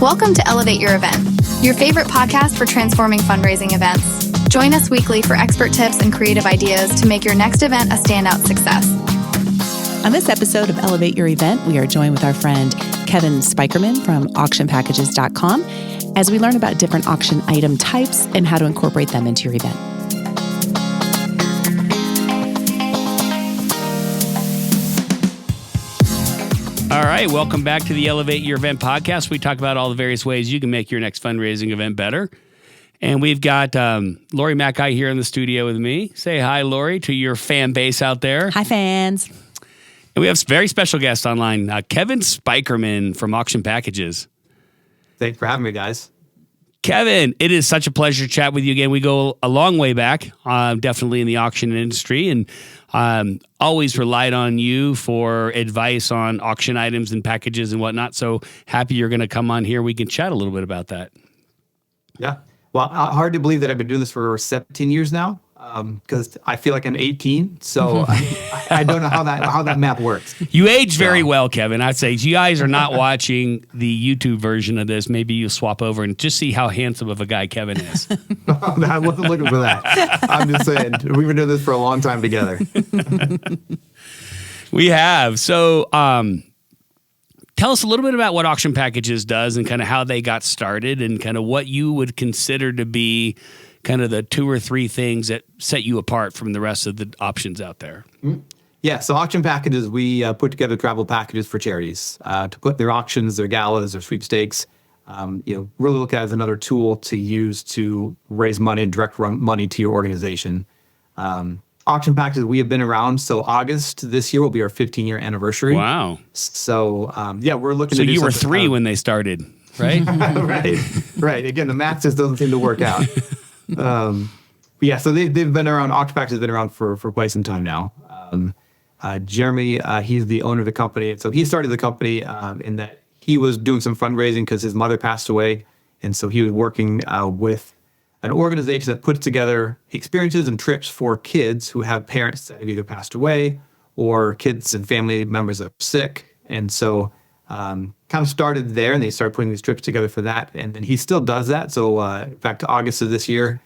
Welcome to Elevate Your Event, your favorite podcast for transforming fundraising events. Join us weekly for expert tips and creative ideas to make your next event a standout success. On this episode of Elevate Your Event, we are joined with our friend Kevin Spykerman from auctionpackages.com as we learn about different auction item types and how to incorporate them into your event. All right, welcome back to the Elevate Your Event podcast. We talk about all the various ways you can make your next fundraising event better. And we've got Lori Mackay here in the studio with me. Say hi, Lori, to your fan base out there. Hi, fans. And we have a very special guest online, Kevin Spykerman from Auction Packages. Thanks for having me, guys. Kevin, it is such a pleasure to chat with you again. We go a long way back, definitely in the auction industry, and always relied on you for advice on auction items and packages and whatnot. So happy you're going to come on here. We can chat a little bit about that. Yeah. Well, hard to believe that I've been doing this for 17 years now, because I feel like I'm 18. So I don't know how that math works. You age very well, Kevin. I'd say if you guys are not watching the YouTube version of this, maybe you swap over and just see how handsome of a guy Kevin is. I wasn't looking for that. I'm just saying, we've been doing this for a long time together. We have. So tell us a little bit about what Auction Packages does and kind of how they got started and kind of what you would consider to be kind of the two or three things that set you apart from the rest of the options out there. Yeah, so Auction Packages, we put together travel packages for charities to put their auctions, their galas, their sweepstakes, really look at it as another tool to use to raise money and direct money to your organization. Auction Packages, we have been around, so August this year will be our 15-year anniversary. Wow. So, we're looking so to do you were 3 when they started, right? Right. Again, the math just doesn't seem to work out. So they've been around. Auction Packages has been around for quite some time now. Jeremy, he's the owner of the company. So he started the company in that he was doing some fundraising because his mother passed away. And so he was working with an organization that puts together experiences and trips for kids who have parents that have either passed away or kids and family members that are sick. And so kind of started there, and they started putting these trips together for that. And then he still does that. So in fact, August of this year,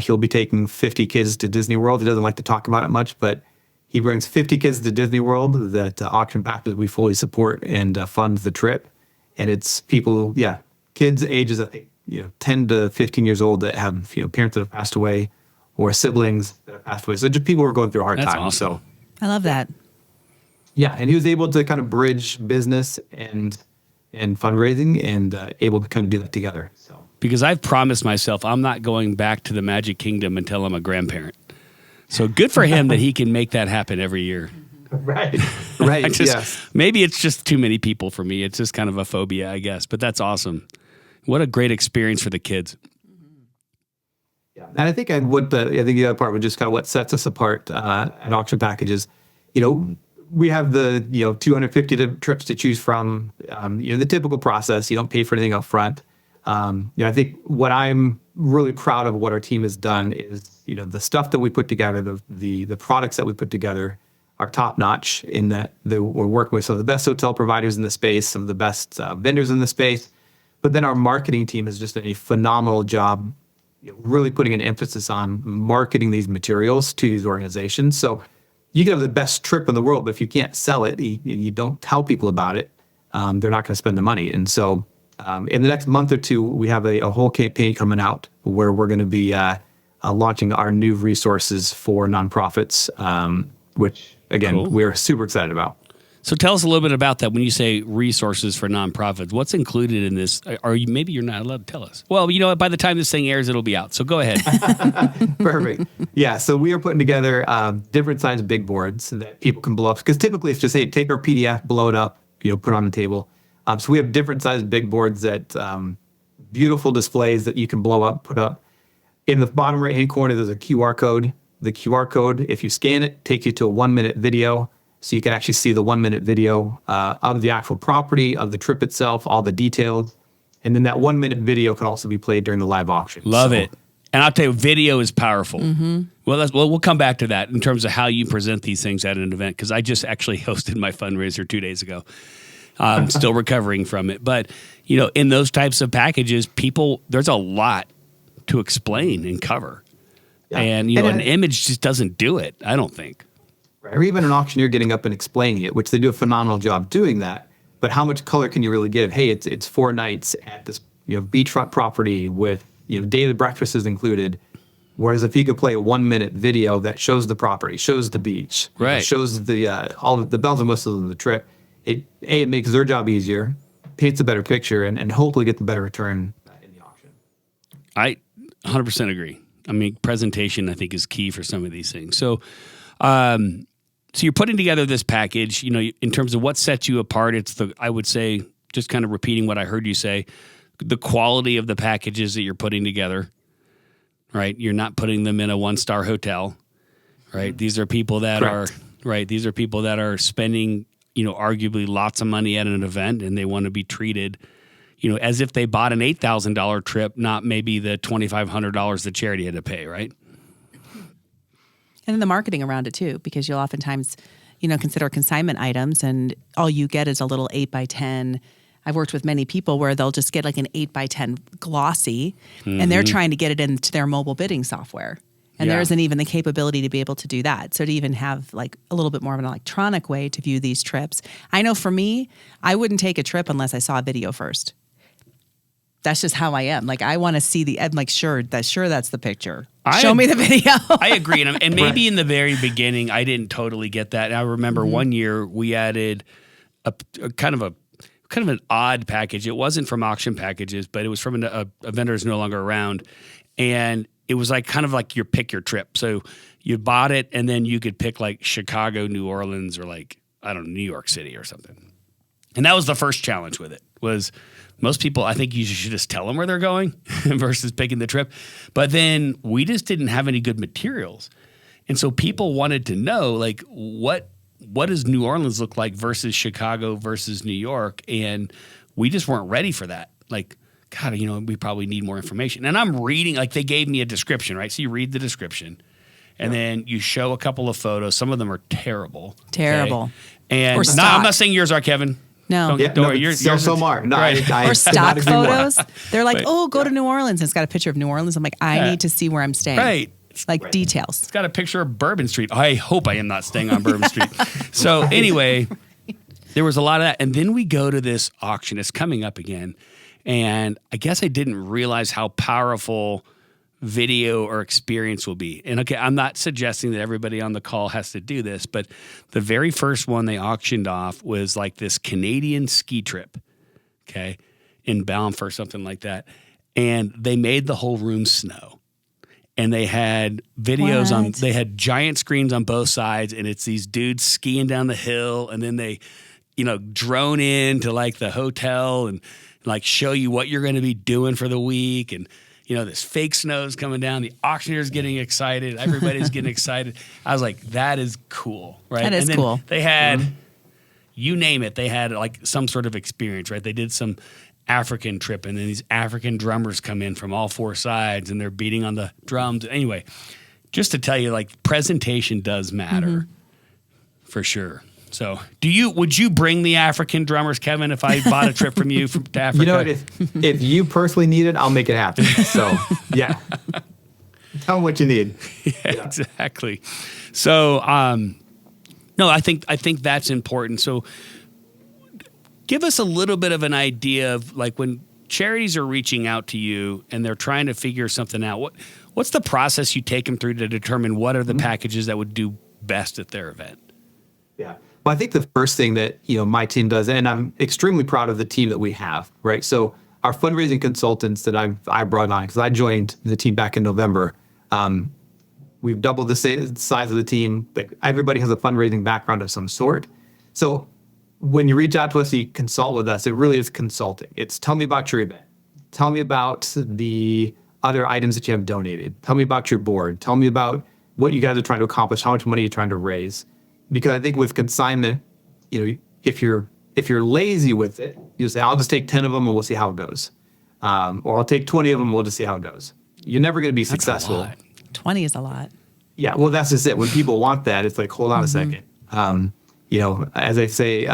he'll be taking 50 kids to Disney World. He doesn't like to talk about it much, but he brings 50 kids to Disney World that Auction Packages we fully support and funds the trip. And it's people, kids ages, I think, 10 to 15 years old that have, parents that have passed away or siblings that have passed away. So just people who are going through a hard time. Awesome. So I love that. yeah, and he was able to kind of bridge business and fundraising and able to kind of do that together. So Because I've promised myself I'm not going back to the Magic Kingdom until I'm a grandparent. So good for him that he can make that happen every year. Right. Yes. Maybe it's just too many people for me. It's just kind of a phobia, I guess. But that's awesome. What a great experience for the kids. Yeah, and I think the other part was just kind of what sets us apart at Auction Packages. We have the 250 trips to choose from. The typical process. You don't pay for anything up front. I think what I'm really proud of what our team has done is the stuff that we put together, the products that we put together are top notch in that we're working with some of the best hotel providers in the space, some of the best vendors in the space. But then our marketing team has just done a phenomenal job, really putting an emphasis on marketing these materials to these organizations. So you can have the best trip in the world, but if you can't sell it, you don't tell people about it, they're not going to spend the money. And so in the next month or two, we have a whole campaign coming out where we're going to be launching our new resources for nonprofits, which, again, Cool. We're super excited about. So tell us a little bit about that. When you say resources for nonprofits, what's included in this? Maybe you're not allowed to tell us. Well, by the time this thing airs, it'll be out. So go ahead. Perfect. Yeah, so we are putting together different size big boards that people can blow up. Because typically it's just, hey, take our PDF, blow it up, put it on the table. So we have different size big boards that beautiful displays that you can blow up, put up. In the bottom right-hand corner, there's a QR code. The QR code, if you scan it, takes you to a 1-minute video. So you can actually see the 1-minute video of the actual property, of the trip itself, all the details. And then that 1-minute video can also be played during the live auction. Love it. And I'll tell you, video is powerful. Mm-hmm. Well, we'll come back to that in terms of how you present these things at an event, because I just actually hosted my fundraiser 2 days ago. I'm still recovering from it. But in those types of packages, there's a lot to explain and cover. Yeah. And, an image just doesn't do it, I don't think. Or even an auctioneer getting up and explaining it, which they do a phenomenal job doing that. But how much color can you really give? Hey, it's 4 nights at this beachfront property with daily breakfast is included. Whereas if you could play a 1-minute video that shows the property, shows the beach, right, shows the all of the bells and whistles of the trip, it makes their job easier, paints a better picture, and hopefully get the better return in the auction. I 100% agree. I mean, presentation I think is key for some of these things. So, so you're putting together this package. In terms of what sets you apart, I would say, just kind of repeating what I heard you say, the quality of the packages that you're putting together. Right, you're not putting them in a 1-star hotel. Right, these are people that These are people that are spending, arguably lots of money at an event, and they want to be treated, as if they bought an $8,000 trip, not maybe the $2,500 the charity had to pay. Right. And then the marketing around it too, because you'll oftentimes, consider consignment items, and all you get is a little 8x10. I've worked with many people where they'll just get like an 8x10 glossy, and they're trying to get it into their mobile bidding software. And there isn't even the capability to be able to do that. So to even have like a little bit more of an electronic way to view these trips. I know for me, I wouldn't take a trip unless I saw a video first. That's just how I am. Like, I want to see I'm like, sure, that's the picture. Show me the video. I agree. And maybe in the very beginning, I didn't totally get that. And I remember one year we added a kind of an odd package. It wasn't from Auction Packages, but it was from a vendor who's no longer around. And it was kind of like your pick your trip. So you bought it, and then you could pick like Chicago, New Orleans, or New York City or something. And that was the first challenge with it, was most people, I think you should just tell them where they're going versus picking the trip. But then we just didn't have any good materials. And so people wanted to know, what does New Orleans look like versus Chicago versus New York? And we just weren't ready for that. God, we probably need more information. And I'm reading, they gave me a description, right? So you read the description, and then you show a couple of photos. Some of them are terrible. Terrible. Okay? And I'm not saying yours are, Kevin. No. Don't worry. Yours so Mark. No, right. I or stock photos. They're like, right. Go to New Orleans. And it's got a picture of New Orleans. I'm like, I need to see where I'm staying. Right. Details. It's got a picture of Bourbon Street. I hope I am not staying on Bourbon Street. So anyway, there was a lot of that. And then we go to this auction. It's coming up again. And I guess I didn't realize how powerful video or experience will be. And okay, I'm not suggesting that everybody on the call has to do this, but the very first one they auctioned off was this Canadian ski trip, okay, in Banff or something like that. And they made the whole room snow. And they had videos they had giant screens on both sides, and it's these dudes skiing down the hill, and then they, drone in to the hotel and show you what you're going to be doing for the week. And this fake snow's coming down. The auctioneer's getting excited. Everybody's getting excited. I was like, that is cool, right? That is cool. They had, you name it, they had some sort of experience, right? They did some African trip, and then these African drummers come in from all 4 sides, and they're beating on the drums. Anyway, just to tell you, presentation does matter for sure. So, would you bring the African drummers, Kevin, if I bought a trip from you to Africa? If you personally need it, I'll make it happen. So, yeah. Tell them what you need. Yeah, exactly. So, no, I think that's important. So, give us a little bit of an idea of when charities are reaching out to you and they're trying to figure something out. What's the process you take them through to determine what are the packages that would do best at their event? Yeah. Well, I think the first thing that, my team does, and I'm extremely proud of the team that we have, right? So our fundraising consultants that I brought on, because I joined the team back in November, we've doubled the size of the team. Everybody has a fundraising background of some sort. So when you reach out to us, you consult with us, it really is consulting. It's tell me about your event. Tell me about the other items that you have donated. Tell me about your board. Tell me about what you guys are trying to accomplish, how much money you're trying to raise. Because I think with consignment, if you're lazy with it, you say, I'll just take 10 of them and we'll see how it goes. Or I'll take 20 of them and we'll just see how it goes. You're never going to be successful. That's a lot. 20 is a lot. Yeah, well, that's just it. When people want that, it's hold on a second. As I say,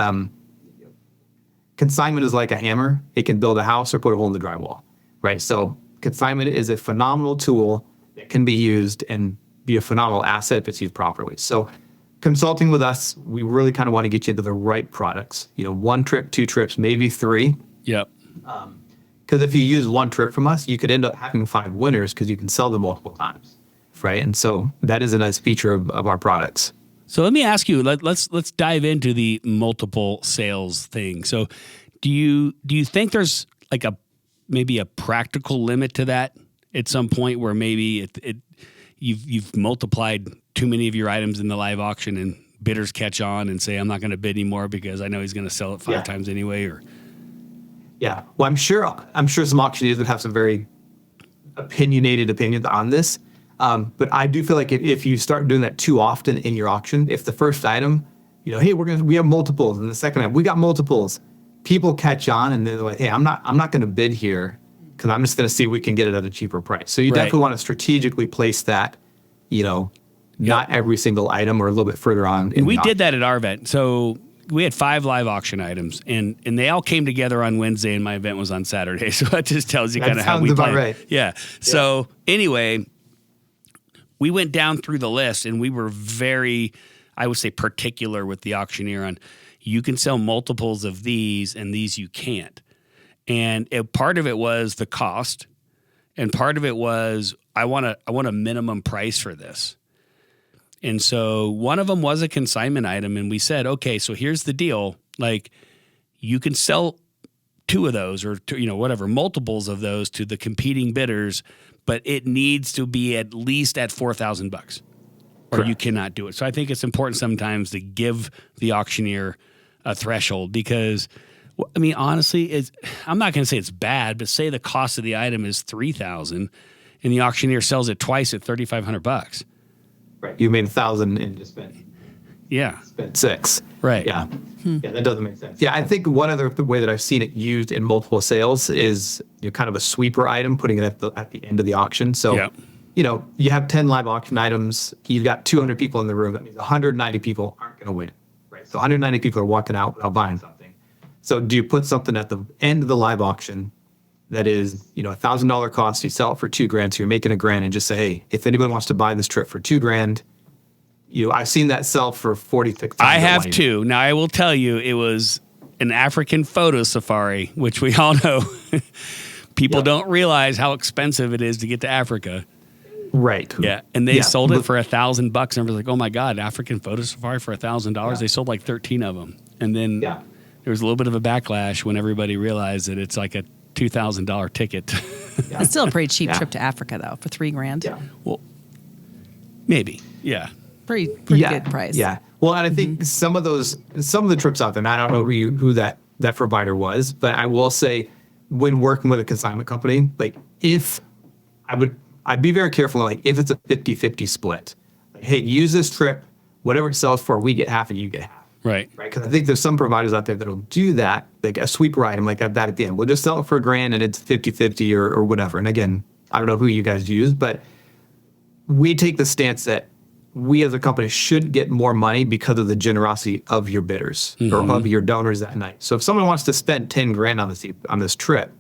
consignment is like a hammer. It can build a house or put a hole in the drywall, right? So consignment is a phenomenal tool that can be used and be a phenomenal asset if it's used properly. So consulting with us, we really kind of want to get you into the right products. 1 trip, 2 trips, maybe 3. Yep. Because if you use 1 trip from us, you could end up having 5 winners because you can sell them multiple times, right? And so that is a nice feature of our products. So let me ask you, let's dive into the multiple sales thing. So do you think there's like maybe a practical limit to that at some point where maybe you've multiplied too many of your items in the live auction and bidders catch on and say, I'm not going to bid anymore because I know he's going to sell it 5 times anyway? Or yeah, well, I'm sure some auctioneers would have some very opinionated opinions on this. But I do feel like if you start doing that too often in your auction, if the first item, hey, we have multiples, and the second item, we got multiples, people catch on and they're like, hey, I'm not going to bid here because I'm just going to see if we can get it at a cheaper price. So you definitely want to strategically place that, not every single item or a little bit further on. And we did that at our event. So we had 5 live auction items, and they all came together on Wednesday, and my event was on Saturday. So that just tells you kind of how we play. Right. Yeah. So anyway, we went down through the list, and we were very, I would say, particular with the auctioneer on you can sell multiples of these, and these you can't. And part of it was the cost, and part of it was I want a minimum price for this. And so one of them was a consignment item, and we said, okay, so here's the deal. Like, you can sell 2 of those or whatever, multiples of those to the competing bidders, but it needs to be at least at $4,000 or you cannot do it. So I think it's important sometimes to give the auctioneer a threshold because, I mean, honestly, I'm not going to say it's bad, but say the cost of the item is $3,000 and the auctioneer sells it twice at $3,500. Right. You made 1,000 and just spent 6. Right. Yeah. Yeah, that doesn't make sense. Yeah, I think one other way that I've seen it used in multiple sales is kind of a sweeper item, putting it at the end of the auction. So, you have 10 live auction items. You've got 200 people in the room. That means 190 people aren't going to win. Right. So 190 people are walking out without buying something. So do you put something at the end of the live auction that is, $1,000 cost, you sell it for $2,000, so you're making $1,000 and just say, hey, if anyone wants to buy this trip for $2,000, I've seen that sell for 46. I have too. Now I will tell you, it was an African photo safari, which we all know. People don't realize how expensive it is to get to Africa. Right. Yeah. And they sold it for $1,000 and I was like, oh my God, African photo safari for $1,000. They sold like 13 of them. And then there was a little bit of a backlash when everybody realized that it's like a $2,000 ticket. It's still a pretty cheap trip to Africa, though, for $3,000. Yeah. Well, maybe. Yeah. Pretty good price. Yeah. Well, and I think some of the trips out there, and I don't know who that provider was, but I will say when working with a consignment company, like I'd be very careful, like if it's a 50-50 split, like, hey, use this trip, whatever it sells for, we get half and you get half. Right. Because I think there's some providers out there that'll do that, like a sweeper item like that at the end. We'll just sell it for $1,000 and it's 50-50 or whatever. And again, I don't know who you guys use, but we take the stance that we as a company should get more money because of the generosity of your bidders or of your donors that night. So if someone wants to spend $10,000 on this trip,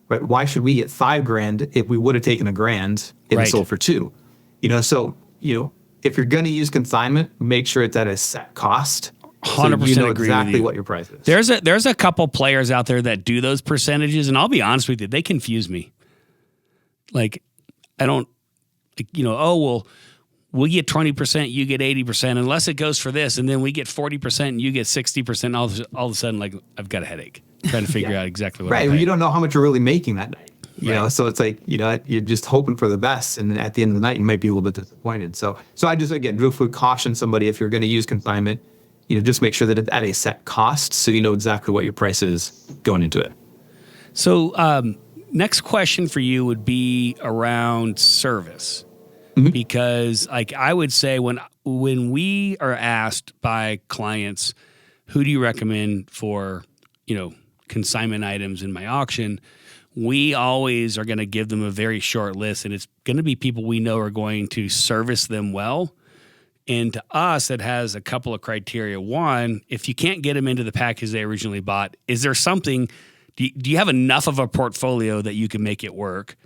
right, why should we get $5,000 if we would have taken $1,000 if it sold for $2,000? If you're going to use consignment, make sure it's at a set cost. 100% so you know agree exactly with you. What your price is. There's a couple players out there that do those percentages, and I'll be honest with you, they confuse me. Like, I don't, we'll get 20%, you get 80%, unless it goes for this, and then we get 40% and you get 60%. All of a sudden, like, I've got a headache trying to figure out exactly what. Right, you don't know how much you're really making that night. You know, so it's like, you're just hoping for the best, and at the end of the night, you might be a little bit disappointed. So I just, again, would caution somebody if you're going to use consignment, just make sure that it's at a set cost so you know exactly what your price is going into it. So next question for you would be around service. Because like I would say when we are asked by clients, who do you recommend for, consignment items in my auction, we always are going to give them a very short list, and it's going to be people we know are going to service them well And to us, it has a couple of criteria. One, if you can't get them into the package they originally bought, is there something, do you have enough of a portfolio that you can make it work?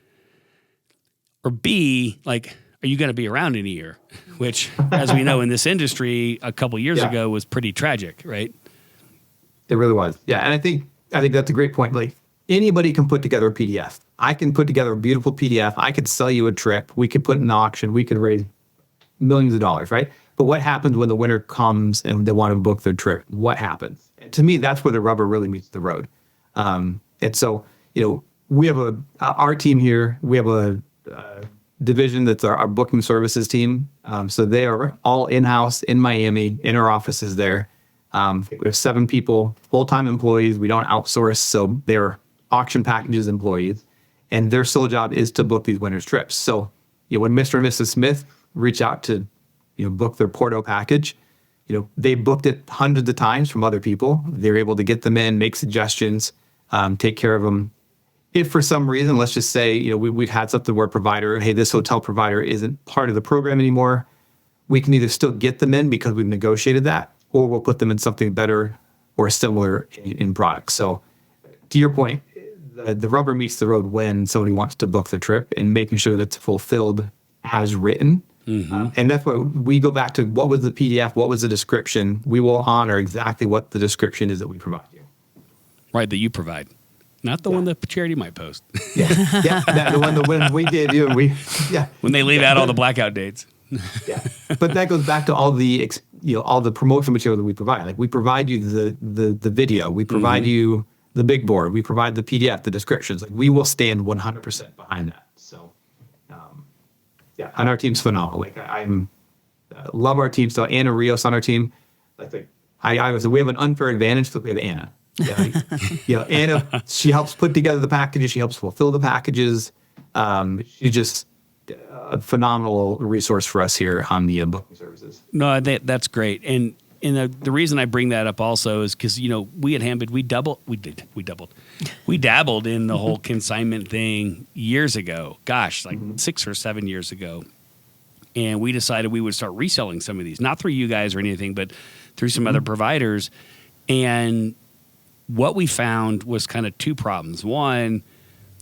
Or B, like, are you going to be around in a year? Which, as we know in this industry, a couple years ago was pretty tragic, right? It really was. Yeah. And I think that's a great point. Like, anybody can put together a PDF. I can put together a beautiful PDF. I could sell you a trip. We could put in an auction. We could raise millions of dollars, right? But what happens when the winner comes and they want to book their trip? What happens? And to me, that's where the rubber really meets the road. And so, we have our team here. We have a division that's our booking services team. So they are all in-house in Miami, in our offices there. We have 7 people, full-time employees. We don't outsource, so they're auction packages employees. And their sole job is to book these winners' trips. So when Mr. and Mrs. Smith reach out to book their Porto package, they booked it hundreds of times from other people. They're able to get them in, make suggestions, take care of them. If for some reason, let's just say, we've had something where a provider, hey, this hotel provider isn't part of the program anymore, we can either still get them in because we've negotiated that, or we'll put them in something better or similar in products. So to your point, the rubber meets the road when somebody wants to book the trip and making sure that it's fulfilled as written. Mm-hmm. And that's what we go back to. What was the PDF? What was the description? We will honor exactly what the description is that we provide you. Right, that you provide. Not the one that charity might post. The one when we did, when they leave out all the blackout dates. But that goes back to all the all the promotion material that we provide. Like, we provide you the video, we provide you the big board, we provide the PDF, the descriptions. Like, we will stand 100% behind that. So, and our team's phenomenal. Like, I'm love our team. So Anna Rios on our team. I was we have an unfair advantage because we have Anna. Anna, she helps put together the packages. She helps fulfill the packages. She's just a phenomenal resource for us here on the booking services. No, that's great. And the reason I bring that up also is because, we at Handbid, we dabbled in the whole consignment thing years ago. Gosh, 6 or 7 years ago. And we decided we would start reselling some of these, not through you guys or anything, but through some other providers. And what we found was kind of 2 problems. One,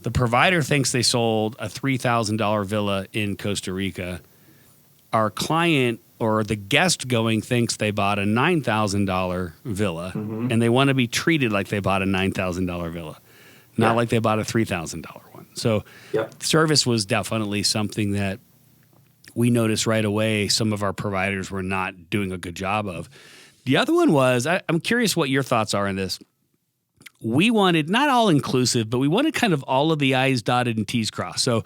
the provider thinks they sold a $3,000 villa in Costa Rica. Our client or the guest going thinks they bought a $9,000 villa, and they want to be treated like they bought a $9,000 villa, not like they bought a $3,000 one. So service was definitely something that we noticed right away some of our providers were not doing a good job of. The other one was, I'm curious what your thoughts are on this. We wanted, not all inclusive, but we wanted kind of all of the I's dotted and T's crossed. So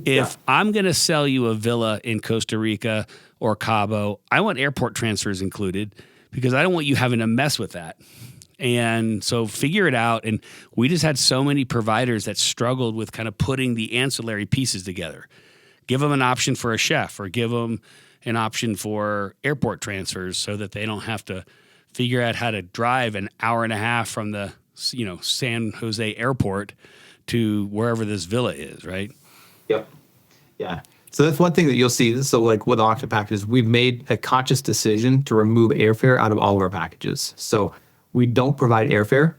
if I'm going to sell you a villa in Costa Rica or Cabo, I want airport transfers included because I don't want you having to mess with that. And so figure it out. And we just had so many providers that struggled with kind of putting the ancillary pieces together. Give them an option for a chef or give them an option for airport transfers so that they don't have to figure out how to drive an hour and a half from the San Jose airport to wherever this villa is, right? Yep. Yeah. So that's one thing that you'll see. So like with auction packages, we've made a conscious decision to remove airfare out of all of our packages. So we don't provide airfare.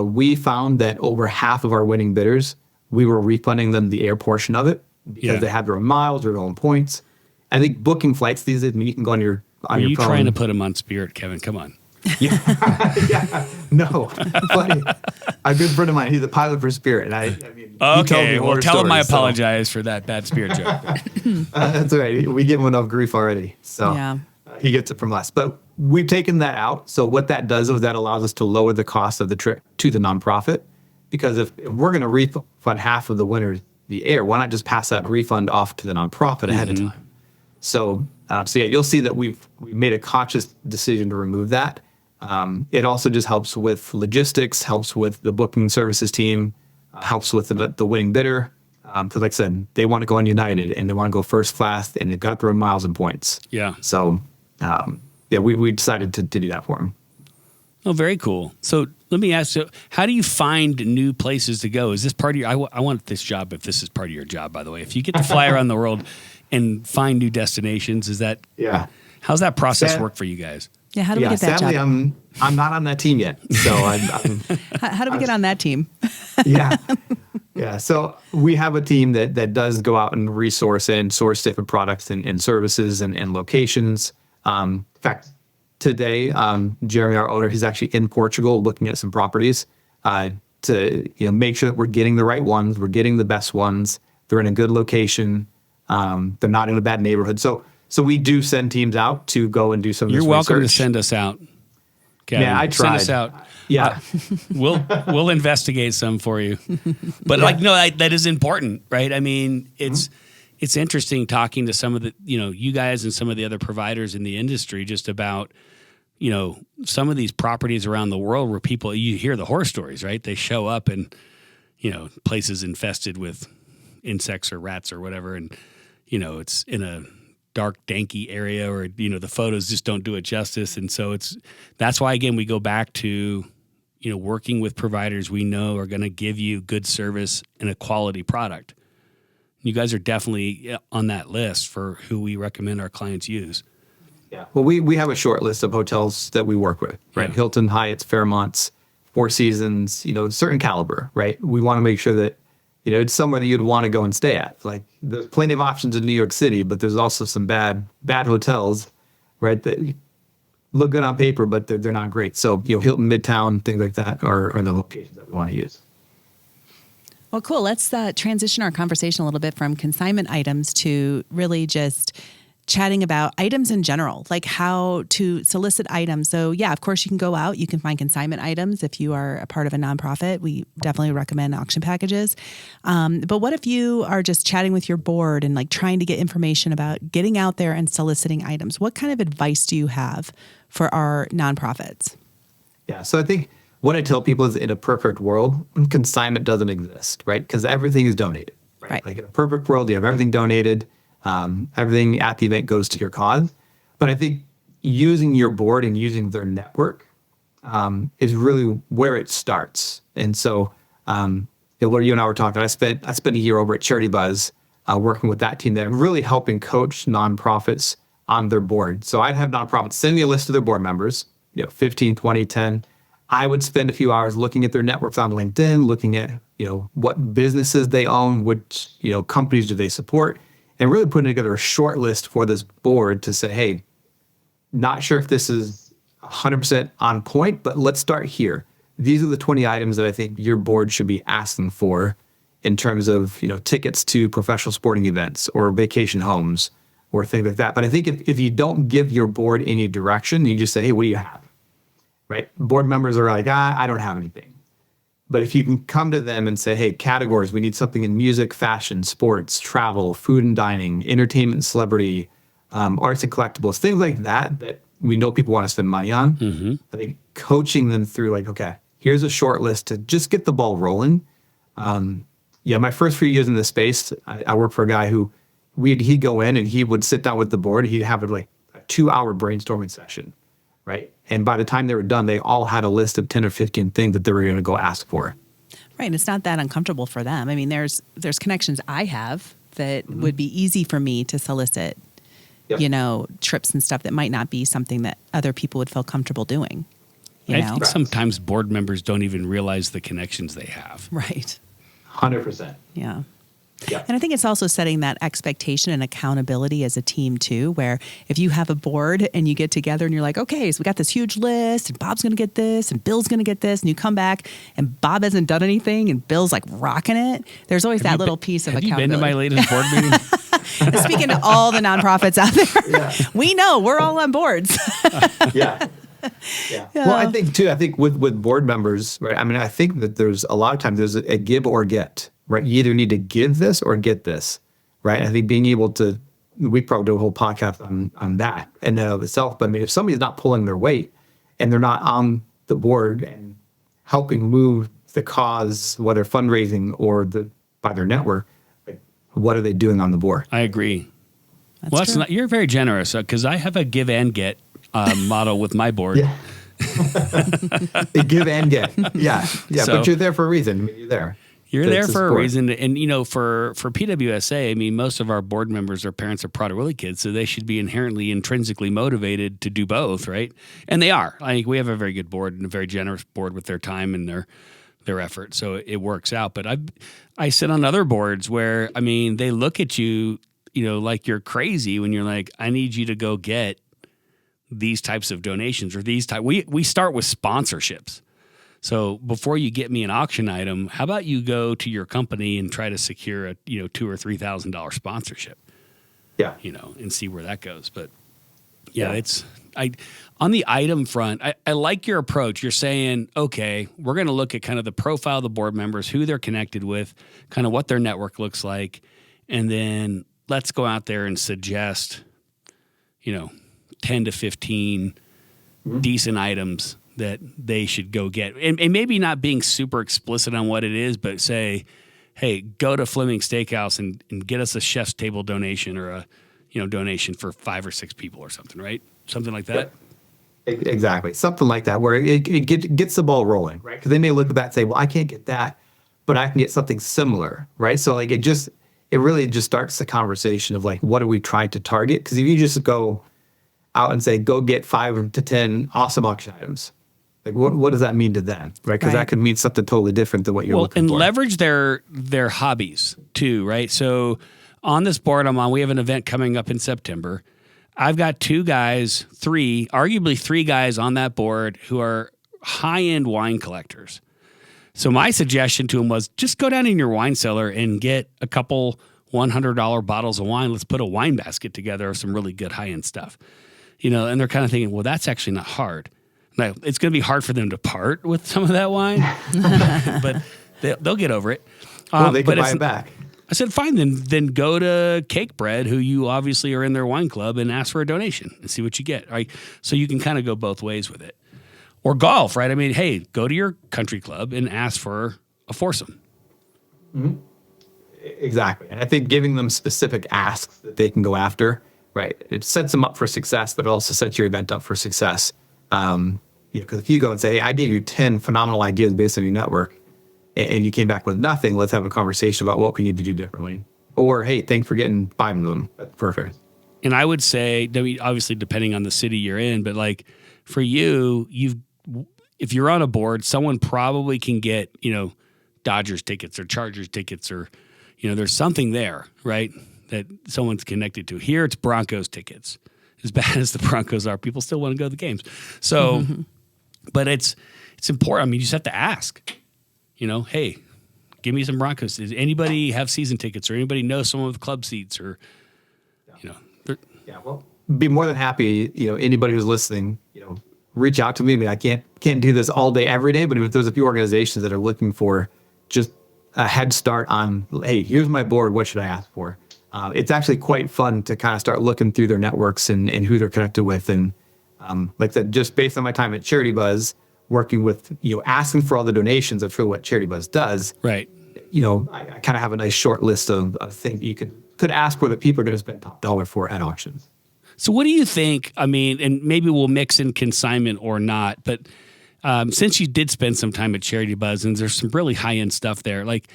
We found that over half of our winning bidders, we were refunding them the air portion of it because they had their own miles or their own points. I think booking flights these days, you can go on your phone. Are you trying to put them on Spirit, Kevin? Come on. No. Funny. A good friend of mine, he's a pilot for Spirit. And okay, well, tell him I apologize for that bad Spirit joke. That's all right. We give him enough grief already. So he gets it from us. But we've taken that out. So what that does is that allows us to lower the cost of the trip to the nonprofit. Because if we're going to refund half of the winners the air, why not just pass that refund off to the nonprofit ahead of time? So you'll see that we've made a conscious decision to remove that. It also just helps with logistics, helps with the booking services team, helps with the winning bidder. Because like I said, they want to go on United and they want to go first class and they've got their own miles and points. Yeah. So, we decided to do that for them. Oh, very cool. So let me ask you, how do you find new places to go? Is this part of your, I want this job if this is part of your job, by the way. If you get to fly around the world and find new destinations, is that, How's that process work for you guys? Yeah, how do we get that sadly, job? I'm not on that team yet. So How do we get on that team? yeah. Yeah. So we have a team that does go out and resource and source different products and services and locations. In fact, today, Jeremy, our owner, he's actually in Portugal looking at some properties to make sure that we're getting the right ones, we're getting the best ones, they're in a good location, they're not in a bad neighborhood. So we do send teams out to go and do some of this You're welcome research. to send us out. Kevin. Yeah, I tried. Send us out. Yeah. We'll investigate some for you. But that is important, right? I mean, it's interesting talking to some of the, you guys and some of the other providers in the industry just about, some of these properties around the world where people, you hear the horror stories, right? They show up and, places infested with insects or rats or whatever. And, it's in a dark, danky area or, the photos just don't do it justice. And so that's why, again, we go back to, working with providers we know are going to give you good service and a quality product. You guys are definitely on that list for who we recommend our clients use. Yeah. Well, we have a short list of hotels that we work with, right? Yeah. Hilton, Hyatt's, Fairmonts, Four Seasons, certain caliber, right? We want to make sure that, it's somewhere that you'd want to go and stay at. Like there's plenty of options in New York City, but there's also some bad hotels, right? That look good on paper, but they're not great. So, Hilton Midtown, things like that are the locations that we want to use. Well, cool. Let's transition our conversation a little bit from consignment items to really just chatting about items in general, like how to solicit items. So yeah, of course you can go out, you can find consignment items. If you are a part of a nonprofit, we definitely recommend auction packages. But what if you are just chatting with your board and like trying to get information about getting out there and soliciting items? What kind of advice do you have for our nonprofits? Yeah. So I think what I tell people is in a perfect world, consignment doesn't exist, right? Because everything is donated, right? Like in a perfect world, you have everything donated. Everything at the event goes to your cause. But I think using your board and using their network is really where it starts. And so, what you and I were talking, I spent a year over at Charity Buzz working with that team there and really helping coach nonprofits on their board. So I'd have nonprofits send me a list of their board members, 15, 20, 10. I would spend a few hours looking at their networks on LinkedIn, looking at, what businesses they own, which, companies do they support, and really putting together a short list for this board to say, hey, not sure if this is 100% on point, but let's start here. These are the 20 items that I think your board should be asking for in terms of, tickets to professional sporting events or vacation homes or things like that. But I think if you don't give your board any direction, you just say, hey, what do you have? Right? Board members are like, I don't have anything. But if you can come to them and say, hey, categories, we need something in music, fashion, sports, travel, food and dining, entertainment and celebrity, arts and collectibles, things like that we know people want to spend money on. Mm-hmm. I think coaching them through like, okay, here's a short list to just get the ball rolling. My first few years in this space, I worked for a guy who he'd go in and he would sit down with the board. He'd have like a 2-hour brainstorming session. Right. And by the time they were done, they all had a list of 10 or 15 things that they were going to go ask for. Right. And it's not that uncomfortable for them. I mean, there's connections I have that would be easy for me to solicit, trips and stuff that might not be something that other people would feel comfortable doing. I think sometimes board members don't even realize the connections they have. Right. 100%. Yeah. Yeah. And I think it's also setting that expectation and accountability as a team too, where if you have a board and you get together and you're like, okay, so we got this huge list and Bob's going to get this and Bill's going to get this, and you come back and Bob hasn't done anything and Bill's like rocking it. There's always that little piece of accountability. Have you been to my latest board meeting? Speaking to all the nonprofits out there, we know we're all on boards. Yeah. Well, I think with board members, right? I mean, I think that there's a lot of times there's a give or get. Right, you either need to give this or get this, right? I think being able to, we probably do a whole podcast on that in and of itself. But I mean, if somebody's not pulling their weight and they're not on the board and helping move the cause, whether fundraising or by their network, like, what are they doing on the board? I agree. That's true. You're very generous because I have a give and get model with my board. Yeah. Give and get. Yeah. So, but you're there for a reason. I mean, you're there. You're there for a reason. And, for PWSA, I mean, most of our board members are parents of Prader-Willi kids, so they should be inherently intrinsically motivated to do both, right? And they are. I think we have a very good board and a very generous board with their time and their effort, so it works out. But I sit on other boards where, I mean, they look at you, like you're crazy when you're like, I need you to go get these types of donations or these type. We start with sponsorships. So before you get me an auction item, how about you go to your company and try to secure a $2,000 or $3,000 sponsorship? Yeah, and see where that goes. But it's on the item front. I like your approach. You're saying, okay, we're going to look at kind of the profile of the board members, who they're connected with, kind of what their network looks like, and then let's go out there and suggest, 10 to 15 decent items that they should go get. And maybe not being super explicit on what it is, but say, hey, go to Fleming Steakhouse and get us a chef's table donation or a donation for 5 or 6 people or something, right? Something like that. Yep. Exactly. Something like that where it gets the ball rolling, right? Because they may look at that and say, well, I can't get that, but I can get something similar, right? So like it really just starts the conversation of like, what are we trying to target? Because if you just go out and say, go get 5 to 10 awesome auction items, like what does that mean to them, right? Because that could mean something totally different than what you're looking for. And leverage their hobbies too, right? So on this board I'm on, we have an event coming up in September. I've got arguably three guys on that board who are high-end wine collectors. So my suggestion to them was just go down in your wine cellar and get a couple $100 bottles of wine. Let's put a wine basket together of some really good high-end stuff. And they're kind of thinking, well, that's actually not hard. Now, it's going to be hard for them to part with some of that wine, but they'll get over it. Well, they can buy it back. I said, fine, then go to Cake Bread, who you obviously are in their wine club, and ask for a donation and see what you get. Right? So you can kind of go both ways with it. Or golf, right? I mean, hey, go to your country club and ask for a foursome. Mm-hmm. Exactly. And I think giving them specific asks that they can go after, right, it sets them up for success, but it also sets your event up for success. Because if you go and say, hey, I gave you 10 phenomenal ideas based on your network, and you came back with nothing, let's have a conversation about what we need to do differently. Or, hey, thanks for getting 5 of them. That's perfect. And I would say, obviously depending on the city you're in, but like for you, if you're on a board, someone probably can get, Dodgers tickets or Chargers tickets or, there's something there, right, that someone's connected to. Here it's Broncos tickets. As bad as the Broncos are, people still want to go to the games. So, but it's important. I mean, you just have to ask, hey, give me some Broncos. Does anybody have season tickets or anybody know someone with club seats or, well, be more than happy, anybody who's listening, reach out to me. I mean, I can't do this all day, every day, but if there's a few organizations that are looking for just a head start on, hey, here's my board, what should I ask for? It's actually quite fun to kind of start looking through their networks and who they're connected with. And like I said, just based on my time at Charity Buzz, working with, asking for all the donations of what Charity Buzz does. Right. I kind of have a nice short list of things you could ask for that people are going to spend top dollar for at auctions. So what do you think? I mean, and maybe we'll mix in consignment or not, but since you did spend some time at Charity Buzz and there's some really high-end stuff there, like,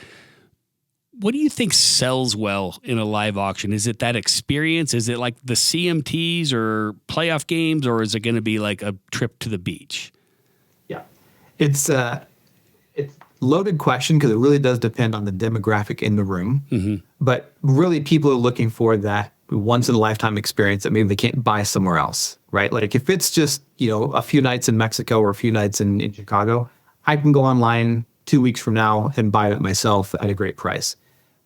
what do you think sells well in a live auction? Is it that experience? Is it like the CMTs or playoff games, or is it going to be like a trip to the beach? Yeah, it's loaded question because it really does depend on the demographic in the room. Mm-hmm. But really, people are looking for that once in a lifetime experience that maybe they can't buy somewhere else, right? Like if it's just a few nights in Mexico or a few nights in Chicago, I can go online 2 weeks from now and buy it myself at a great price.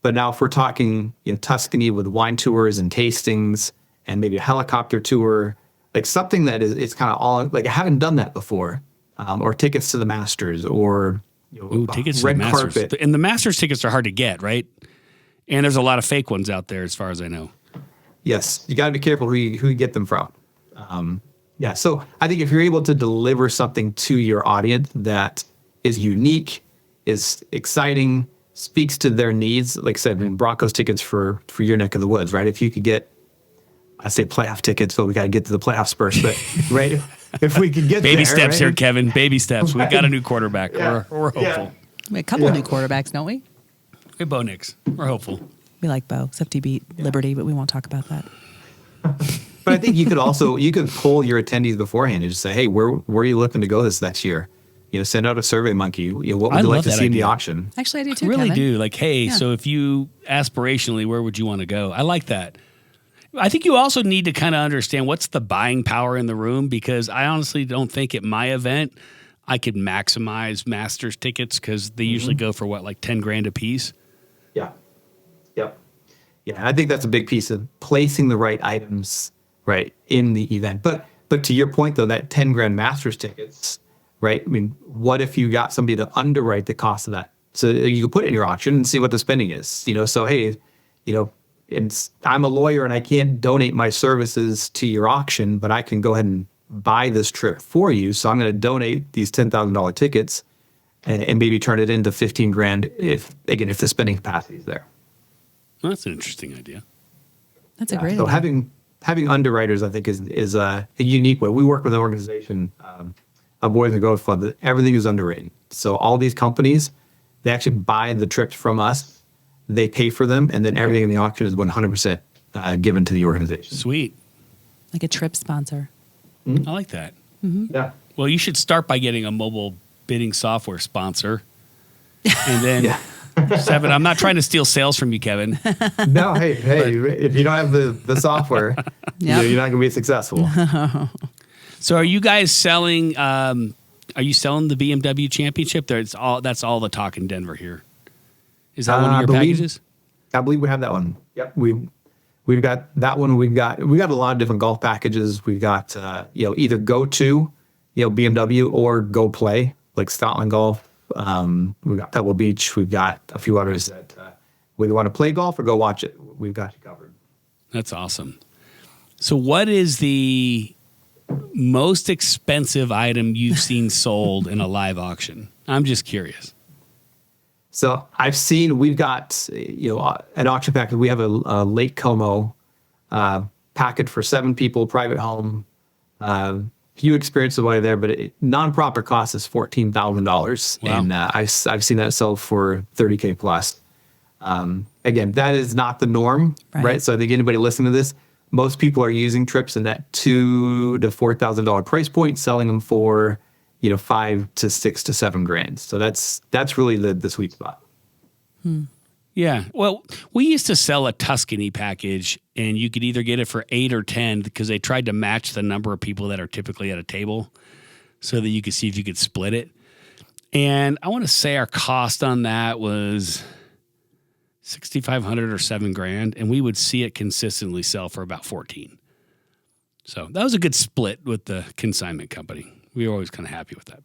But now if we're talking Tuscany with wine tours and tastings and maybe a helicopter tour, like something that it's kind of all, like I haven't done that before, or tickets to the Masters or tickets red to the Masters. carpet. And the Masters tickets are hard to get, right? And there's a lot of fake ones out there as far as I know. Yes, you got to be careful who you get them from. So I think if you're able to deliver something to your audience that is unique, is exciting, speaks to their needs, like I said, Broncos tickets for your neck of the woods, right? If you could get, I say playoff tickets, but we got to get to the playoffs first, but right? If we could get baby there, steps right? here, Kevin, baby steps. We got a new quarterback. Yeah. We're hopeful. Yeah. We have a couple new quarterbacks, don't we? We Bo Nix. We're hopeful. We like Bo, except he beat Liberty, but we won't talk about that. But I think you could poll your attendees beforehand and just say, hey, where are you looking to go this next year? Send out a Survey Monkey. What would I you like love to that see in the idea. auction? Actually, I do I too, really Kevin. do. Like, hey, so if you aspirationally, where would you want to go? I like that. I think you also need to kind of understand what's the buying power in the room, because I honestly don't think at my event I could maximize Masters tickets because they usually go for like $10,000 a piece. Yeah. Yep. Yeah, I think that's a big piece of placing the right items right in the event. But to your point though, that $10,000 Masters tickets, right? I mean, what if you got somebody to underwrite the cost of that? So you can put it in your auction and see what the spending is. So hey, I'm a lawyer and I can't donate my services to your auction, but I can go ahead and buy this trip for you. So I'm going to donate these $10,000 tickets and maybe turn it into $15,000 if the spending capacity is there. Well, that's an interesting idea. That's a great So idea. having underwriters, I think, is a unique way. We work with an organization, a Boys and Girls Club, that everything is underwritten. So all these companies, they actually buy the trips from us, they pay for them, and then everything in the auction is 100% given to the organization. Sweet. Like a trip sponsor. I like that. Yeah. Well, you should start by getting a mobile bidding software sponsor. And then, Seven, I'm not trying to steal sales from you, Kevin. No, hey, if you don't have the software, Yep. you're not going to be successful. So are you guys selling, are you selling the BMW Championship? That's all the talk in Denver here. Is that one of your packages? I believe we have that one. Yep. We've got that one. We got a lot of different golf packages. We've got, either go to, BMW or go play, like Scotland Golf. We've got Pebble Beach. We've got a few others that whether you want to play golf or go watch it, we've got you covered. That's awesome. So what is the most expensive item you've seen sold in a live auction? I'm just curious. So we've got, an auction package. We have a Lake Como packet for 7 people, private home. Few experiences of money there, but non-proper cost is $14,000. Wow. And I've seen that sell for $30,000 plus. Again, that is not the norm, right? So I think anybody listening to this, most people are using trips in that $2,000 to $4,000 price point, selling them for, $5,000 to $6,000 to $7,000. So that's really the sweet spot. Yeah. Well, we used to sell a Tuscany package, and you could either get it for 8 or 10 because they tried to match the number of people that are typically at a table so that you could see if you could split it. And I want to say our cost on that was $6,500 or $7,000, and we would see it consistently sell for about 14. So that was a good split with the consignment company. We were always kind of happy with that.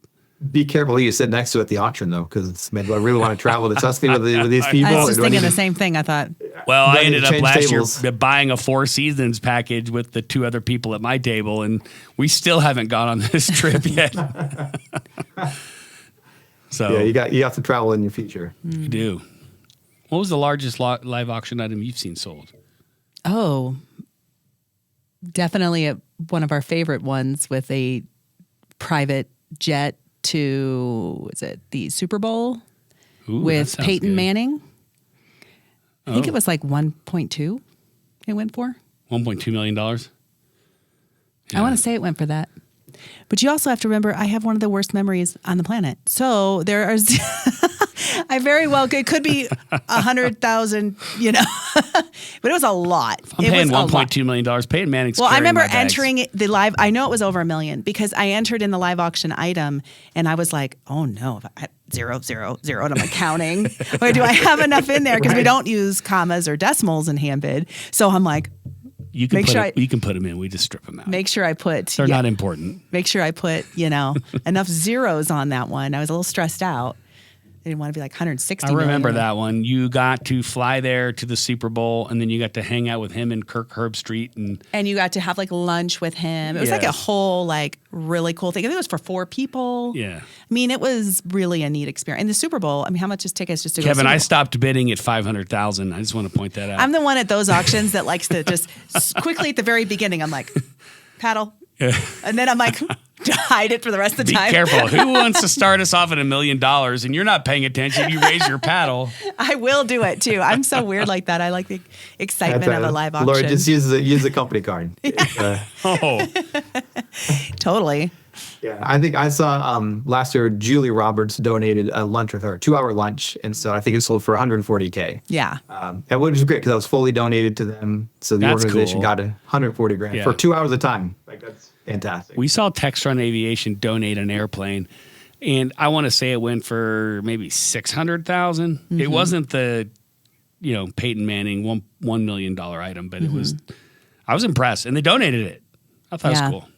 Be careful who you sit next to at the auction, though, because maybe I really want to travel to Tuscany with these people. I was just thinking the same thing. I thought, Well, I Ready to ended up change last tables. year buying a Four Seasons package with the 2 other people at my table, and we still haven't gone on this trip yet. So Yeah, you got to travel in your future. you do. What was the largest live auction item you've seen sold? definitely one of our favorite ones with a private jet to, is it the Super Bowl Ooh, that with sounds Peyton good. Manning? I think it was like 1.2 it went for. $1.2 million. I want to say it went for that. But you also have to remember, I have one of the worst memories on the planet. So there are, I very well, it could be 100,000, but it was a lot. I'm paying $1.2 million. Peyton Manning's Well, I carrying remember my bags. entering the live, I know it was over $1 million because I entered in the live auction item and I was like, oh no, zero, and I'm like counting. Or do I have enough in there? Because we don't use commas or decimals in Handbid. So I'm like, You can, Make put sure it- you can put them in. We just strip them out. make sure I put, They're not important. make sure I put, enough zeros on that one. I was a little stressed out. I didn't want to be like 160 I remember million. that one. You got to fly there to the Super Bowl, and then you got to hang out with him in Kirk Herbstreit. And you got to have like lunch with him. It was like a Yes. whole like really cool thing. I think it was for 4 people. Yeah. I mean, it was really a neat experience. And the Super Bowl, I mean, how much is tickets just to go? Kevin, Super I Bowl? stopped bidding at $500,000. I just want to point that out. I'm the one at those auctions that likes to just quickly at the very beginning, I'm like, paddle, And then I'm like, hide it for the rest of the Be time. careful. Who wants to start us off at $1 million and you're not paying attention? You raise your paddle. I will do it too. I'm so weird like that. I like the excitement of a live auction. Laura, just use a company card. Oh, Totally. Yeah, I think I saw last year Julie Roberts donated a lunch with her, 2-hour lunch, and so I think it sold for $140K. Yeah. And which was great because that was fully donated to them, so the That's organization cool. got $140,000 for 2 hours of time. Like that's fantastic. we saw Textron Aviation donate an airplane, and I want to say it went for maybe $600,000. It wasn't the, Peyton Manning $1 million item, but it was. I was impressed, and they donated it. I thought it was cool.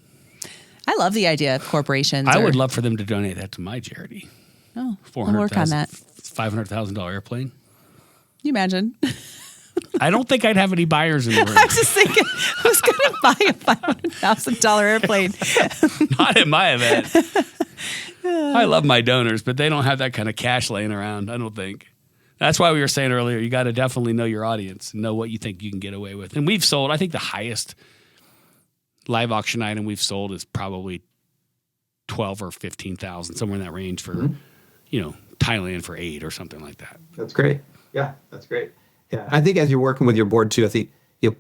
I love the idea of corporations. I would love for them to donate that to my charity. Oh, we'll work on that. $500,000 airplane. Can you imagine? I don't think I'd have any buyers in the room. I was just thinking, who's going to buy a $500,000 airplane? Not at my event. I love my donors, but they don't have that kind of cash laying around, I don't think. That's why we were saying earlier, you got to definitely know your audience and know what you think you can get away with. And we've sold, I think the highest live auction item we've sold is probably 12 or 15,000, somewhere in that range for, Thailand for 8 or something like that. That's great. Yeah, that's great. Yeah, I think as you're working with your board too, I think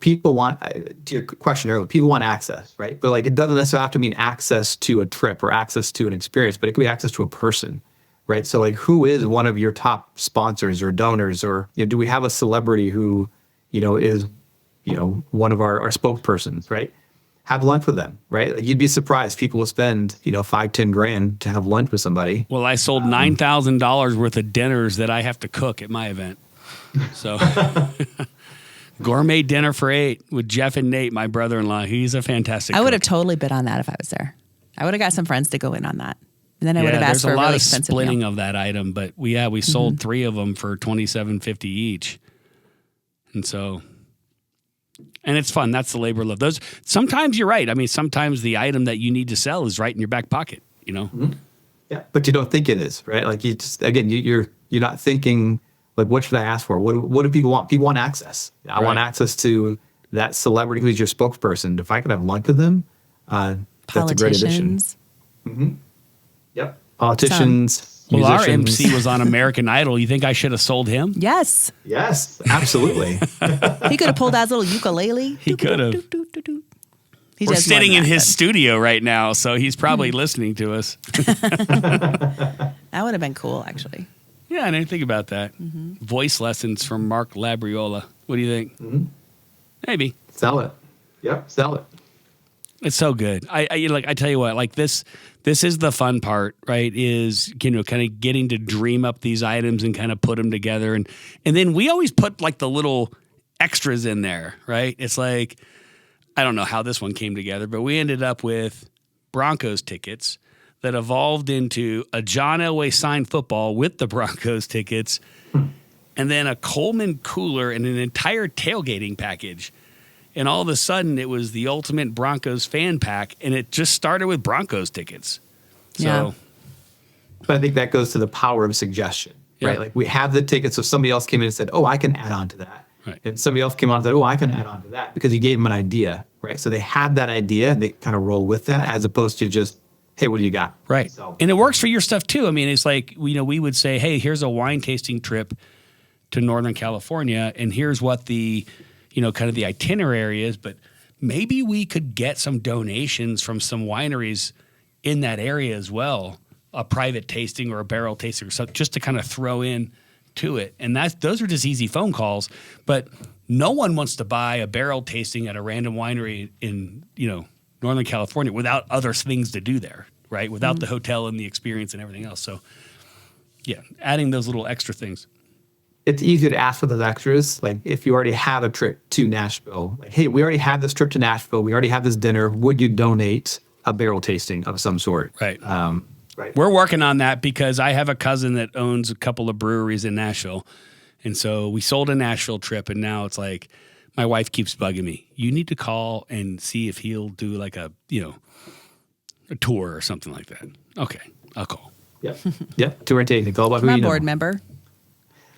people want, to your question earlier, people want access, right? But like it doesn't necessarily have to mean access to a trip or access to an experience, but it could be access to a person, right? So like, who is one of your top sponsors or donors, or do we have a celebrity who, is, one of our spokespersons, right? Have lunch with them, right? Like you'd be surprised. People will spend, $5,000-10,000 to have lunch with somebody. Well, I sold $9,000 worth of dinners that I have to cook at my event. So gourmet dinner for 8 with Jeff and Nate, my brother-in-law. He's a fantastic I would cook. have totally bid on that if I was there. I would have got some friends to go in on that. And then I would have asked for a there's a lot really of expensive splitting meal. of that item, but we sold 3 of them for $27.50 each. And so... And it's fun. That's the labor of love. Those sometimes you're right. I mean, sometimes the item that you need to sell is right in your back pocket. Yeah, but you don't think it is, right? Like you just you're not thinking like, what should I ask for? What do people want? People want access. I want access to that celebrity who's your spokesperson. If I could have lunch with them, that's a great addition. Yep, politicians. Well, our musicians. MC was on American Idol. You think I should have sold him? Yes. Yes, absolutely. He could have pulled out his little ukulele. He could have. He We're does sitting more in than his that, studio right now, so he's probably listening to us. That would have been cool, actually. Yeah, I didn't think about that. Voice lessons from Mark Labriola. What do you think? Maybe. Sell it. Yep, sell it. It's so good. I tell you what, like this is the fun part, right? Is, kind of getting to dream up these items and kind of put them together. And then we always put like the little extras in there, right? It's like, I don't know how this one came together, but we ended up with Broncos tickets that evolved into a John Elway signed football with the Broncos tickets, and then a Coleman cooler and an entire tailgating package. And all of a sudden, it was the ultimate Broncos fan pack, and it just started with Broncos tickets. So, Yeah. But I think that goes to the power of suggestion, right? Yeah. Like we have the tickets, so somebody else came in and said, "Oh, I can add on to that," Right. and somebody else came on and said, "Oh, I can add on to that," because you gave them an idea, right? So they had that idea, and they kind of roll with that, as opposed to just, "Hey, what do you got?" right. So, And it works for your stuff, too. I mean, it's like, we would say, hey, here's a wine tasting trip to Northern California, and here's what the, kind of the itinerary is, but maybe we could get some donations from some wineries in that area as well, a private tasting or a barrel tasting or something, just to kind of throw in to it. And those are just easy phone calls, but no one wants to buy a barrel tasting at a random winery in, Northern California without other things to do there, right? Without the hotel and the experience and everything else. So yeah, adding those little extra things. it's easier to ask for those extras. Like if you already have a trip to Nashville, like, hey, we already have this trip to Nashville. We already have this dinner. Would you donate a barrel tasting of some sort? Right. Right. We're working on that because I have a cousin that owns a couple of breweries in Nashville. And so we sold a Nashville trip, and now it's like my wife keeps bugging me. You need to call and see if he'll do like a tour or something like that. Okay, I'll call. Yep. Yep. Tour tasting. Call about who My you know. board member.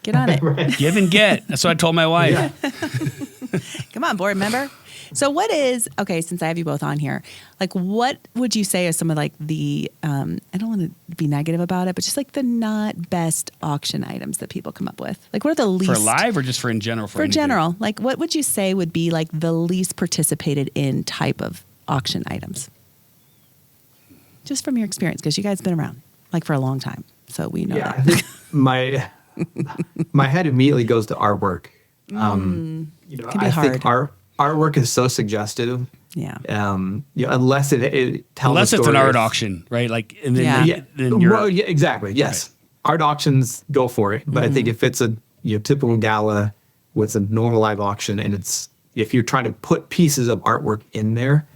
Get on it. Give and get. That's what I told my wife. Yeah. Come on, board member. So since I have you both on here, like what would you say are some of like the, I don't want to be negative about it, but just like the not best auction items that people come up with? Like what are the least? For live or just for in general? For general. Like what would you say would be like the least participated in type of auction items? Just from your experience, because you guys have been around like for a long time. So we know that. I think my head immediately goes to artwork. Can be I think artwork is so suggestive. Yeah. Unless it tells unless a story it's an art of- auction, right? Like, and then, then you're exactly. Yes. Right. Art auctions go for it. But I think if it's a typical gala with a normal live auction and if you're trying to put pieces of artwork in there,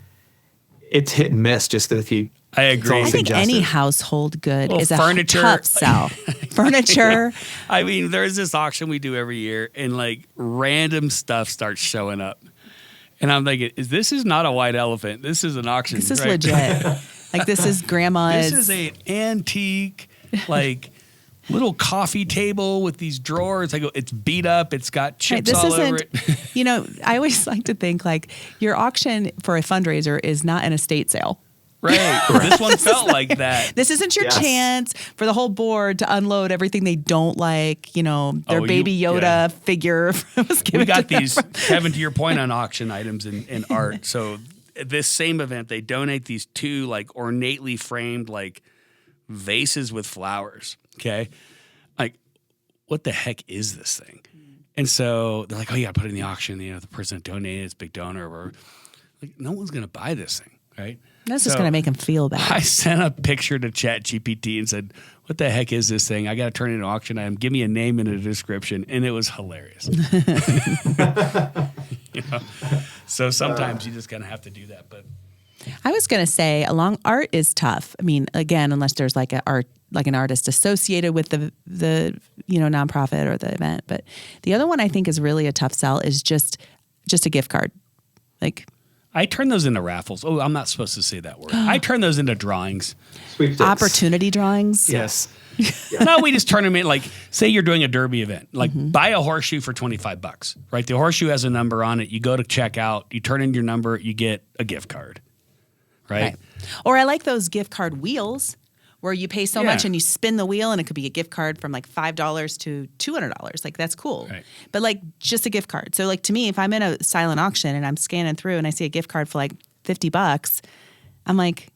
it's hit and miss just that if you I agree. I think any household good is a furniture. tough sell. Furniture. I mean, there's this auction we do every year, and like random stuff starts showing up. And I'm thinking, this is not a white elephant. This is an auction. This is right? legit. Like this is grandma's. This is an antique, like little coffee table with these drawers. I go, it's beat up. It's got chips all over it. I always like to think like your auction for a fundraiser is not an estate sale. Right. This one felt like that. This isn't your chance for the whole board to unload everything they don't like. Their Baby Yoda figure was given. We got these, Kevin, to your point on auction items and art. So at this same event, they donate these 2 like ornately framed like vases with flowers. Okay. Like, what the heck is this thing? And so they're like, oh, you got to put it in the auction. The person that donated, it's a big donor. Or like, no one's going to buy this thing, right? That's just going to make him feel bad. I sent a picture to ChatGPT and said, what the heck is this thing? I got to turn it into an auction item. Give me a name and a description. And it was hilarious. So sometimes you just kind of have to do that. But I was going to say art is tough. I mean, again, unless there's like an artist associated with the nonprofit or the event. But the other one I think is really a tough sell is just a gift card. Like, I turn those into raffles. Oh, I'm not supposed to say that word. I turn those into drawings. Opportunity drawings. Yes. No, we just turn them in. Like, say you're doing a derby event. Like, buy a horseshoe for $25, right? The horseshoe has a number on it. You go to check out. You turn in your number. You get a gift card, right? Or I like those gift card wheels where you pay so much and you spin the wheel and it could be a gift card from like $5 to $200. Like, that's cool. Right. But like just a gift card. So like to me, if I'm in a silent auction and I'm scanning through and I see a gift card for like $50, I'm like,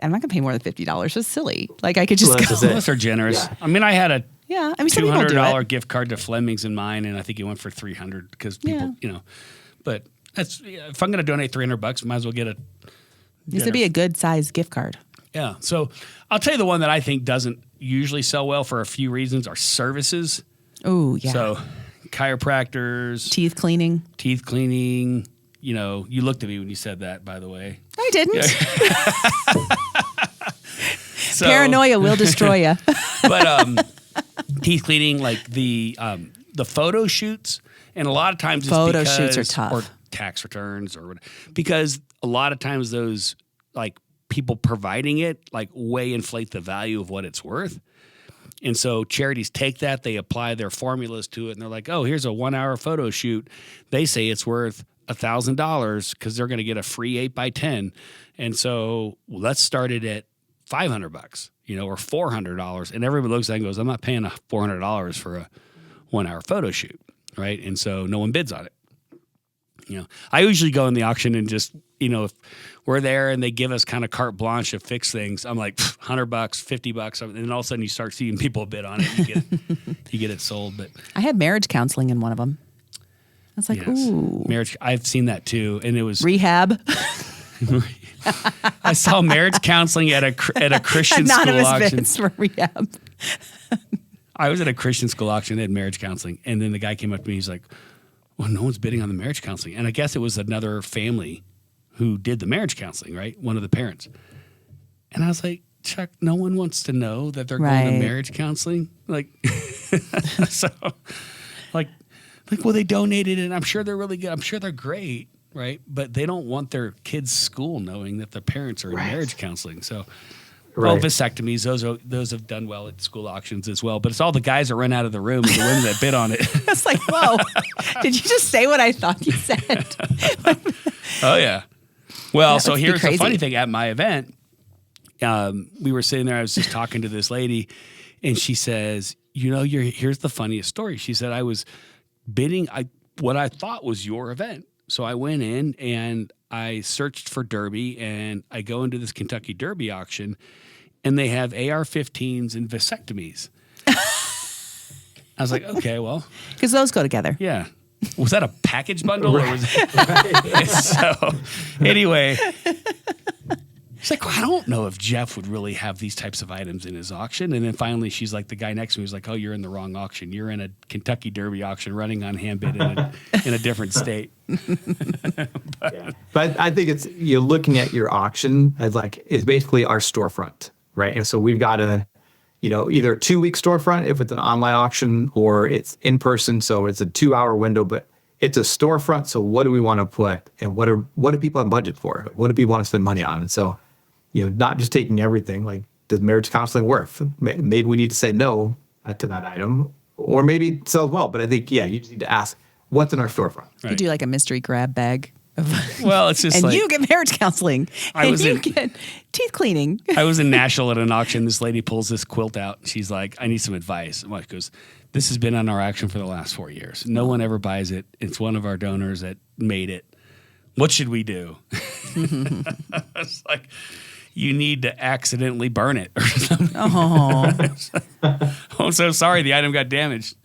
I'm not going to pay more than $50. That's silly. Like I could just go. Unless they're generous. Yeah. I mean, I had a $200 gift card to Fleming's in mine, and I think it went for $300 because people, but that's, if I'm going to donate $300, might as well get a. Needs to be a good size gift card. Yeah. So I'll tell you the one that I think doesn't usually sell well for a few reasons are services. Oh, yeah. So chiropractors. Teeth cleaning. You looked at me when you said that, by the way. I didn't. So, paranoia will destroy you. But teeth cleaning, like the photo shoots, and a lot of times photo shoots are tough. Or tax returns, because a lot of times those like people providing it like way inflate the value of what it's worth. And so charities take that, they apply their formulas to it, and they're like, oh, here's a 1-hour photo shoot. They say it's worth $1,000 because they're going to get a free 8x10. And so let's start it at $500, or $400. And everybody looks at it and goes, I'm not paying $400 for a 1-hour photo shoot, right? And so no one bids on it. I usually go in the auction and just, if we're there and they give us kind of carte blanche to fix things, I'm like $100, $50, and then all of a sudden you start seeing people bid on it. You get it sold. But I had marriage counseling in one of them. I was like, ooh, marriage. I've seen that too, and it was rehab. I saw marriage counseling at a Christian Anonymous school auction. bids for rehab. I was at a Christian school auction. They had marriage counseling, and then the guy came up to me. He's like, well, no one's bidding on the marriage counseling. And I guess it was another family who did the marriage counseling, right? One of the parents. And I was like, Chuck, no one wants to know that they're going to marriage counseling. Like, so, well, they donated it, and I'm sure they're really good. I'm sure they're great, right? But they don't want their kids' school knowing that their parents are in marriage counseling. So, Well, Right. vasectomies, those have done well at school auctions as well. But it's all the guys that run out of the room and the women that bid on it. It's like, whoa, did you just say what I thought you said? Oh, yeah. Well, That so must be here's the crazy. funny thing. At my event, we were sitting there. I was just talking to this lady, and she says, here's the funniest story. She said, I was bidding what I thought was your event. So I went in and I searched for Derby, and I go into this Kentucky Derby auction, and they have AR-15s and vasectomies. I was like, okay, well. Because those go together. Yeah. Was that a package bundle? Or was so anyway, she's like, well, I don't know if Jeff would really have these types of items in his auction. And then finally she's like, the guy next to me was like, oh, you're in the wrong auction. You're in a Kentucky Derby auction running on Handbid in a different state. But I think you're looking at your auction as it's basically our storefront, right? And so we've got either a 2-week storefront if it's an online auction, or it's in person. So it's a 2-hour window, but it's a storefront. So what do we want to put, and what do people have budget for? What do people want to spend money on? And so, not just taking everything, like, does marriage counseling work? Maybe we need to say no to that item, or maybe it sells well. But I think, you just need to ask, what's in our storefront? You do like a mystery grab bag. Well, it's just and like, you get marriage counseling. Get teeth cleaning. I was in Nashville at an auction. This lady pulls this quilt out. She's like, I need some advice. And she goes, this has been on our auction for the last 4 years. No one ever buys it. It's one of our donors that made it. What should we do? It's like, you need to accidentally burn it or something. Oh, I'm so sorry. The item got damaged.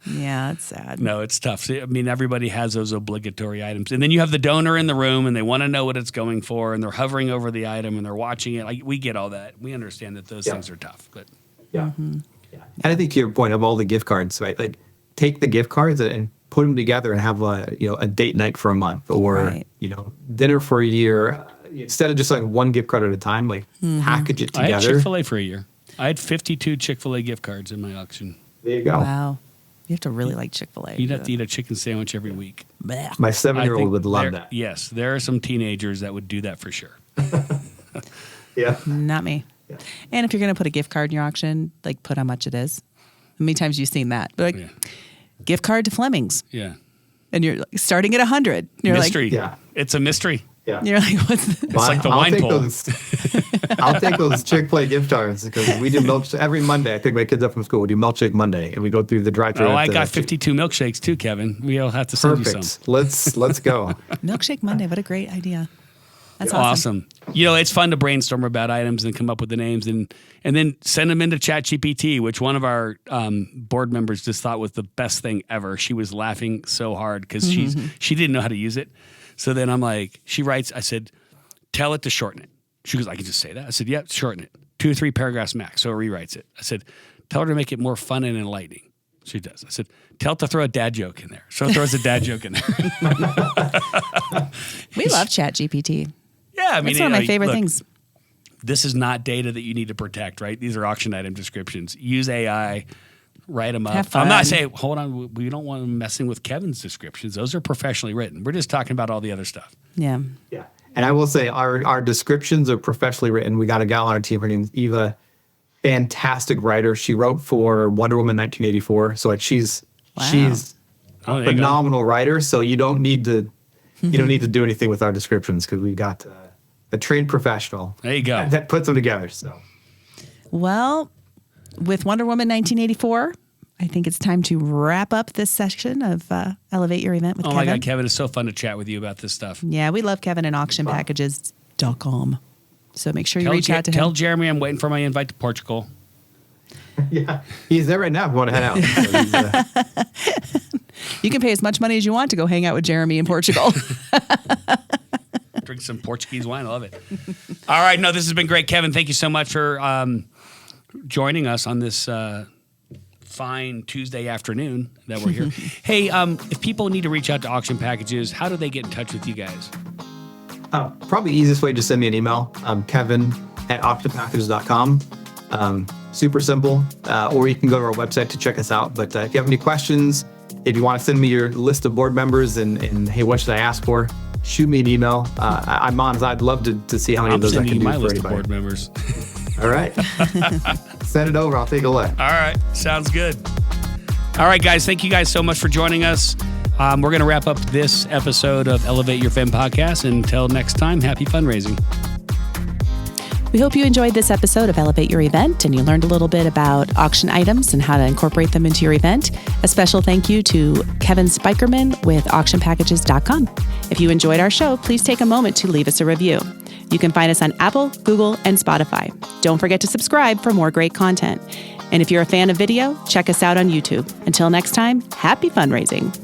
yeah, it's sad. No, it's tough. I mean, everybody has those obligatory items. And then you have the donor in the room, and they want to know what it's going for, and they're hovering over the item, and they're watching it. Like, we get all that. We understand that those things are tough. But Yeah. And I think to your point of all the gift cards, right? Like, take the gift cards and put them together and have a date night for a month, or Right. dinner for a year. Instead of just like one gift card at a time, like package it I had together. Chick-fil-A for a year. I had 52 Chick-fil-A gift cards in my auction. There you go. Wow. You have to really like Chick-fil-A. You'd have to eat a chicken sandwich every week. Blech. My I 7-year-old think would love that. Yes, there are some teenagers that would do that for sure. Yeah. Not me. Yeah. And if you're going to put a gift card in your auction, like, put how much it is. How many times have you seen that? Like, Yeah. gift card to Fleming's. Yeah. And you're like, starting at 100. You're Mystery. Yeah. It's a mystery. Yeah. You're like, what's this? It's like the wine pool. I'll take those Chick-fil-A gift cards, because we do milkshake every Monday. I pick my kids up from school. We do milkshake Monday, and we go through the drive-thru. Oh, I got 52 milkshakes too, Kevin. We'll have to send you some. Perfect. Let's go. Milkshake Monday. What a great idea. That's Awesome. It's fun to brainstorm about items and come up with the names and then send them into ChatGPT, which one of our board members just thought was the best thing ever. She was laughing so hard because she didn't know how to use it. So then I'm like, she writes, I said, tell it to shorten it. She goes, I can just say that. I said, yeah, shorten it. 2 or 3 paragraphs max. So it rewrites it. I said, tell her to make it more fun and enlightening. She does. I said, tell it to throw a dad joke in there. So it throws a dad joke in there. We love ChatGPT. Yeah, I mean, It's one of my favorite look, things. This is not data that you need to protect, right? These are auction item descriptions. Use AI, write them up. Have I'm fun. not saying, hold on, we don't want them messing with Kevin's descriptions. Those are professionally written. We're just talking about all the other stuff. Yeah. Yeah. And I will say our descriptions are professionally written. We got a gal on our team. Her name's Eva. Fantastic writer. She wrote for Wonder Woman 1984. So she's Oh, there you go. phenomenal writer. So you don't need to do anything with our descriptions, because we've got a trained professional. There you go. That puts them together. So Well, with Wonder Woman 1984, I think it's time to wrap up this session of Elevate Your Event with Oh Kevin. my God, Kevin, it's so fun to chat with you about this stuff. Yeah, we love Kevin and auctionpackages.com. So make sure you reach out to Tell him. Jeremy I'm waiting for my invite to Portugal. yeah, he's there right now if you want to head out. So he's, You can pay as much money as you want to go hang out with Jeremy in Portugal. Drink some Portuguese wine. I love it. All right. No, this has been great. Kevin, thank you so much for joining us on this fine Tuesday afternoon that we're here. Hey, if people need to reach out to Auction Packages, how do they get in touch with you guys? probably the easiest way, just send me an email, kevin@auctionpackages.com. Super simple. Or you can go to our website to check us out. But if you have any questions, if you want to send me your list of board members and hey, what should I ask for? Shoot me an email. I'm on. I'd love to see how many I'm of those I sending can you do my for list of anybody. board members. All right. Send it over. I'll take a look. All right. Sounds good. All right, guys. Thank you guys so much for joining us. We're going to wrap up this episode of Elevate Your Fem podcast. Until next time, happy fundraising. We hope you enjoyed this episode of Elevate Your Event and you learned a little bit about auction items and how to incorporate them into your event. A special thank you to Kevin Spykerman with auctionpackages.com. If you enjoyed our show, please take a moment to leave us a review. You can find us on Apple, Google, and Spotify. Don't forget to subscribe for more great content. And if you're a fan of video, check us out on YouTube. Until next time, happy fundraising.